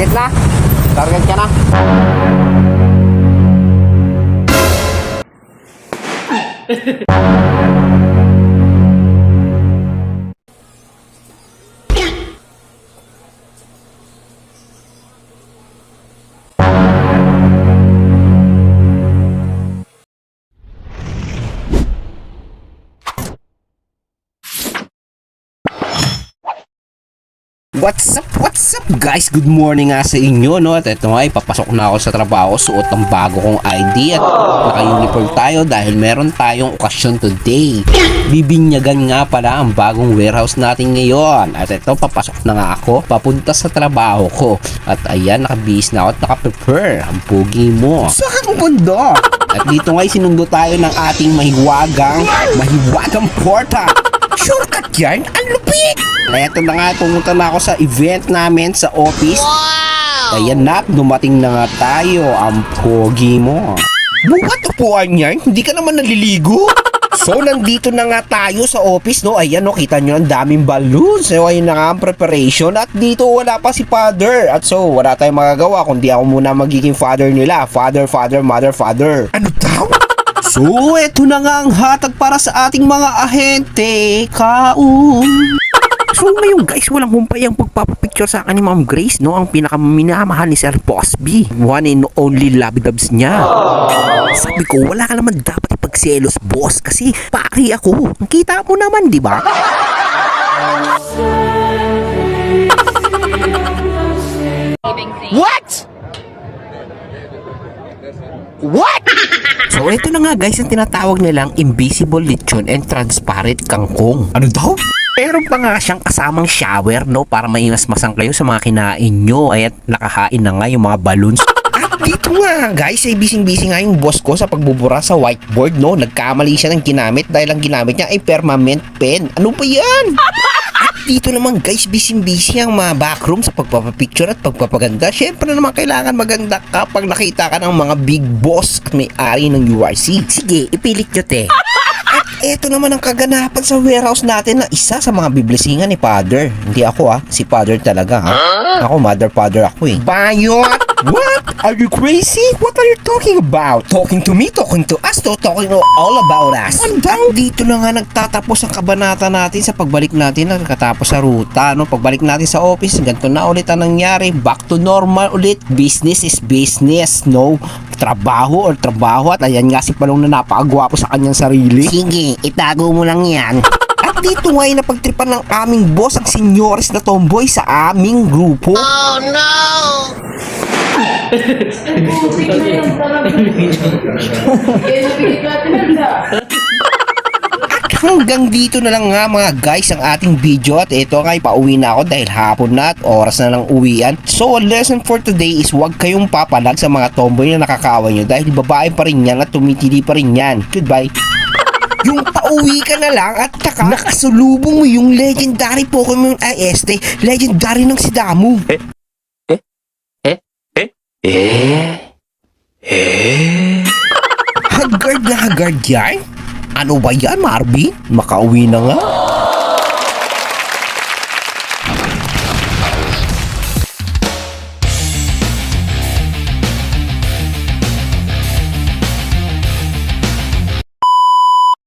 Target na. Target ka na. What's up guys? Good morning nga sa inyo, no? At ito nga, papasok na ako sa trabaho, suot ang bago kong ID at naka-uniform tayo dahil meron tayong okasyon today. Bibinyagan nga pala ang bagong warehouse natin ngayon. At ito, papasok na nga ako papunta sa trabaho ko. At ayan, nakabihis na ako at naka-prepare ang pugi mo. Saan mo banda? At dito nga, sinundo tayo ng ating mahiwagang porta. Shortcut yan? Ang lupit! Eto na nga, pumunta na ako sa event namin sa office. Wow! Ayan na, dumating na nga tayo. Ang pogi mo. Bukat upuan yan? Hindi ka naman naliligo? So, nandito na nga tayo sa office, no? Ayan, no, kita nyo, ang daming balloons. So, ayun na nga ang preparation. At dito, wala pa si father. At so, wala tayong magagawa kundi ako muna magiging father nila. Father, mother, father. Ano daw? So, eto na nga ang hatag para sa ating mga ahente. Kaun. So ngayon guys, walang humpay ang pagpapapicture sa akin ni Ma'am Grace, no? Ang pinakaminamahal ni Sir Boss B. One and only love-dubs niya. Sabi ko, wala ka naman dapat ipagselos, boss. Kasi pari ako. Kita mo naman, di ba? What? What? So ito na nga guys ang tinatawag nilang invisible lechon and transparent kangkong. Ano daw? Meron pa nga siyang kasamang shower, no? Para maimasmasan kayo sa mga kinain nyo. Ay, nakahain na nga yung mga balloons. At dito nga guys, ay busy nga yung boss ko sa pagbubura sa whiteboard, no? Nagkamali siya ng ginamit dahil ang ginamit niya ay permanent pen. Ano ba yan? At dito naman guys, busy ang mga backroom sa pagpapapicture at pagpapaganda. Syempre naman kailangan maganda ka pag nakita ka ng mga big boss at may-ari ng URC. Sige, ipilit nyo te. At eto naman ang kaganapan sa warehouse natin na isa sa mga biblisingan ni Father. Hindi ako si Father talaga ha. Ako father ako eh. Bayot! What? Are you crazy? What are you talking about? Talking to me? Talking to us? Talking all about us? At dito na nga nagtatapos ang kabanata natin sa pagbalik natin nagkatapos sa ruta. No? Pagbalik natin sa office, ganito na ulit ang nangyari. Back to normal ulit. Business is business. No? Trabaho or trabaho. At ayan nga si Palong na napakagwapo sa kanyang sarili. Sige, itago mo lang yan. At dito nga ay napagtripan ng aming boss ang senyores na tomboy sa aming grupo. Oh no! At hanggang dito na lang nga mga guys ang ating video. At ito nga pauwi na ako dahil hapon na at oras na lang uwian. So a lesson for today is huwag kayong papalag sa mga tomboy na nakakawan nyo dahil babae pa rin yan at tumitili pa rin yan. Goodbye. Yung pauwi ka na lang at taka nakasulubong mo yung legendary Pokemon IST, legendary ng si Damu. Haggard na haggard yan? Ano ba yan, Marvin? Makauwi na nga.